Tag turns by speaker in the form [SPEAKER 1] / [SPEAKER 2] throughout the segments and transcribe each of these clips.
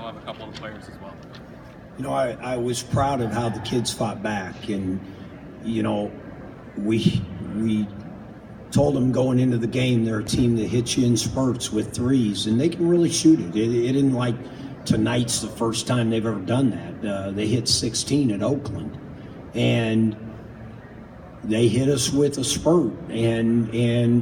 [SPEAKER 1] know of a couple of the players as well.
[SPEAKER 2] You know, I was proud of how the kids fought back, and you know, we told them going into the game they're a team that hits you in spurts with threes, and they can really shoot it. It isn't like tonight's the first time they've ever done that. They hit 16 at Oakland, and they hit us with a spurt, and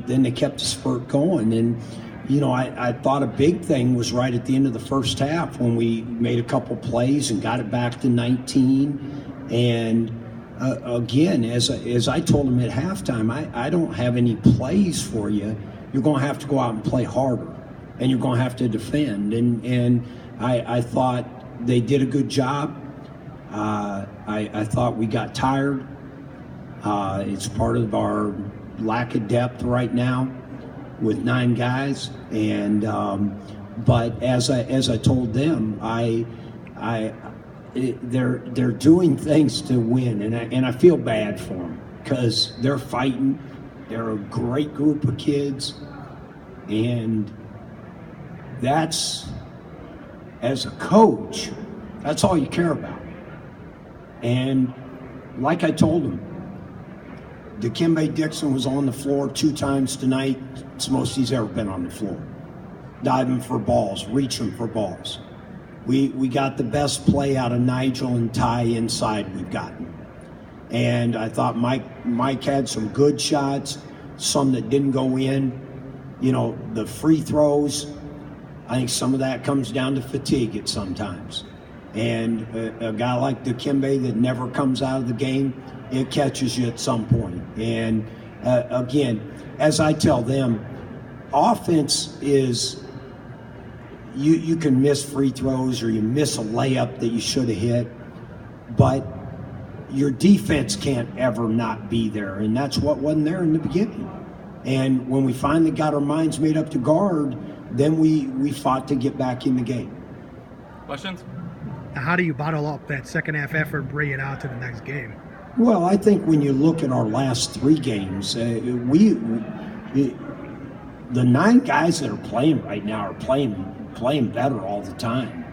[SPEAKER 2] then they kept the spurt going. And you know, I thought a big thing was right at the end of the first half when we made a couple plays and got it back to 19. And again, as I told them at halftime, I don't have any plays for you. You're going to have to go out and play harder, and you're going to have to defend. And I thought they did a good job. I thought we got tired. It's part of our lack of depth right now with 9 guys, and but as I told them, they're doing things to win, and I feel bad for them because they're fighting. They're a great group of kids, and that's, as a coach, that's all you care about. And like I told them, Dikembe Dixon was on the floor 2 times tonight. It's the most he's ever been on the floor. Diving for balls, reaching for balls. We got the best play out of Nigel and Ty inside we've gotten. And I thought Mike had some good shots, some that didn't go in. You know, the free throws, I think some of that comes down to fatigue at sometimes. And a guy like Dikembe that never comes out of the game, it catches you at some point. And again, as I tell them, offense is, you can miss free throws or you miss a layup that you should have hit, but your defense can't ever not be there. And that's what wasn't there in the beginning. And when we finally got our minds made up to guard, then we fought to get back in the game.
[SPEAKER 1] Questions?
[SPEAKER 3] How do you bottle up that second half effort and bring it out to the next game?
[SPEAKER 2] Well, I think when you look at our last 3 games, the 9 guys that are playing right now are playing better all the time.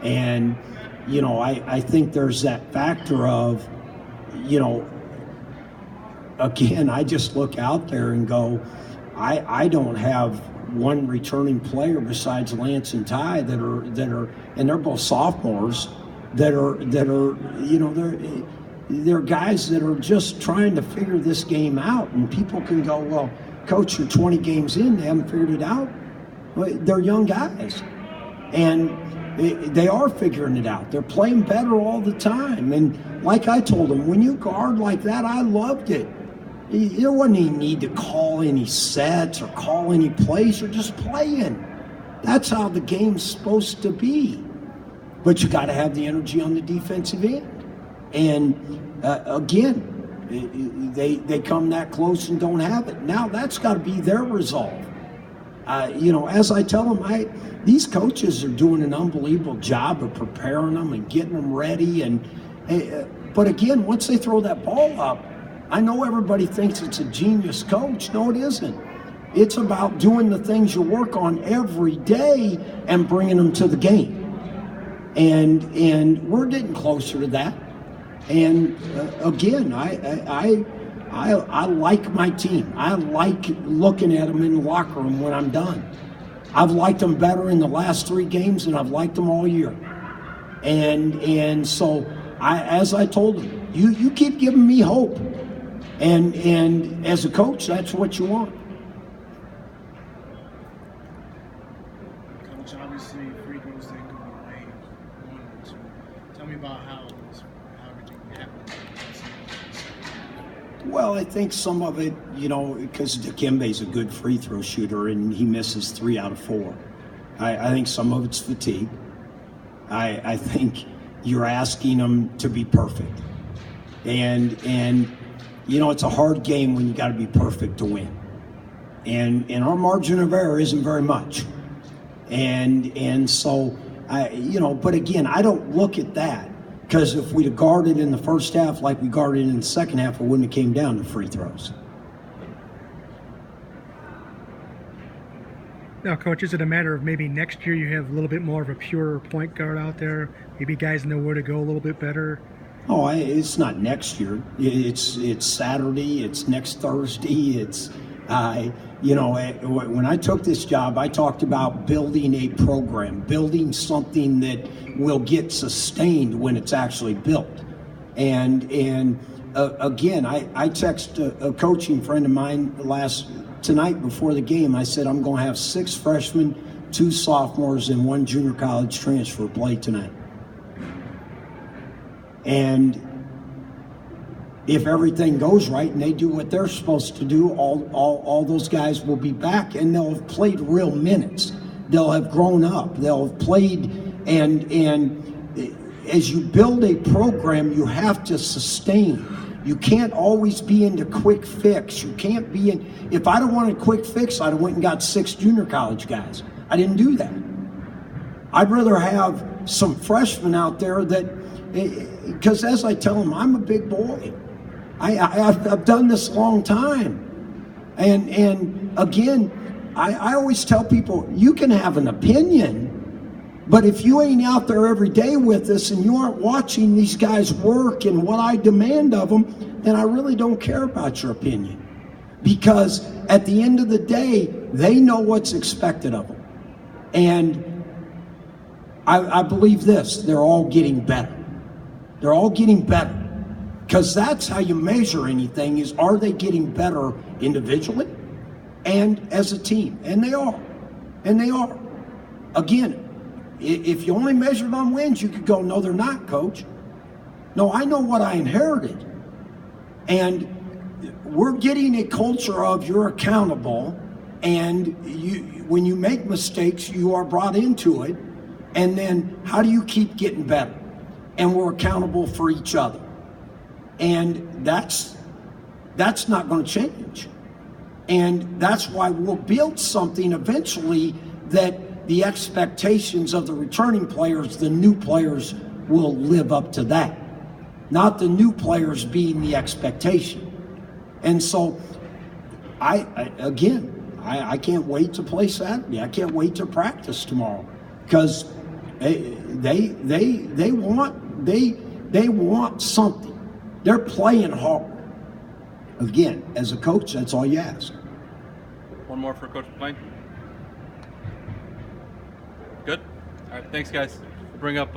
[SPEAKER 2] And, you know, I think there's that factor of, you know, again, I just look out there and go, I don't have one returning player besides Lance and Ty that are, and they're both sophomores that are, you know, they're guys that are just trying to figure this game out. And people can go, well, coach, you're 20 games in, they haven't figured it out. Well, they're young guys, and they are figuring it out. They're playing better all the time. And like I told them, when you guard like that, I loved it. There wasn't any need to call any sets or call any plays. You're just playing. That's how the game's supposed to be. But you got to have the energy on the defensive end. And again, they come that close and don't have it. Now that's got to be their resolve. You know, as I tell them, these coaches are doing an unbelievable job of preparing them and getting them ready. But again, once they throw that ball up, I know everybody thinks it's a genius coach. No, it isn't. It's about doing the things you work on every day and bringing them to the game. And we're getting closer to that. And again, I like my team. I like looking at them in the locker room when I'm done. I've liked them better in the last 3 games than I've liked them all year. And so, as I told them, you keep giving me hope. And as a coach, that's what you want.
[SPEAKER 4] Coach, obviously, free throws didn't go away. Tell me about how everything happened.
[SPEAKER 2] Well, I think some of it, you know, because Dikembe's a good free throw shooter and he misses 3 out of 4. I think some of it's fatigue. I think you're asking him to be perfect. And you know, it's a hard game when you got to be perfect to win. And our margin of error isn't very much. And so, you know, but again, I don't look at that. Because if we'd have guarded in the first half like we guarded in the second half, it wouldn't have came down to free throws.
[SPEAKER 3] Now, Coach, is it a matter of maybe next year you have a little bit more of a pure point guard out there? Maybe guys know where to go a little bit better?
[SPEAKER 2] Oh, it's not next year. It's Saturday. It's next Thursday. It's, when I took this job, I talked about building a program, building something that will get sustained when it's actually built. And again, I texted a coaching friend of mine tonight before the game. I said, I'm going to have 6 freshmen, 2 sophomores, and 1 junior college transfer play tonight. And if everything goes right and they do what they're supposed to do, all those guys will be back and they'll have played real minutes. They'll have grown up. They'll have played, and as you build a program, you have to sustain. You can't always be into quick fix. You can't be in. If I'd have wanted a quick fix, I'd have went and got 6 junior college guys. I didn't do that. I'd rather have some freshmen out there because as I tell them, I'm a big boy. I've done this a long time. And again, I always tell people, you can have an opinion, but if you ain't out there every day with us and you aren't watching these guys work and what I demand of them, then I really don't care about your opinion. Because at the end of the day, they know what's expected of them. And I believe this, they're all getting better. They're all getting better. Because that's how you measure anything, is are they getting better individually and as a team? And they are. And they are. Again, if you only measured on wins, you could go, no, they're not, Coach. No, I know what I inherited. And we're getting a culture of you're accountable, and when you make mistakes, you are brought into it. And then how do you keep getting better? And we're accountable for each other. And that's not going to change. And that's why we'll build something eventually that the expectations of the returning players, the new players, will live up to that. Not the new players being the expectation. And so, I can't wait to play Saturday. I can't wait to practice tomorrow, because they want something. They're playing hard. Again, as a coach, that's all you ask.
[SPEAKER 1] One more for Coach McClain. Good. All right. Thanks, guys. We'll bring up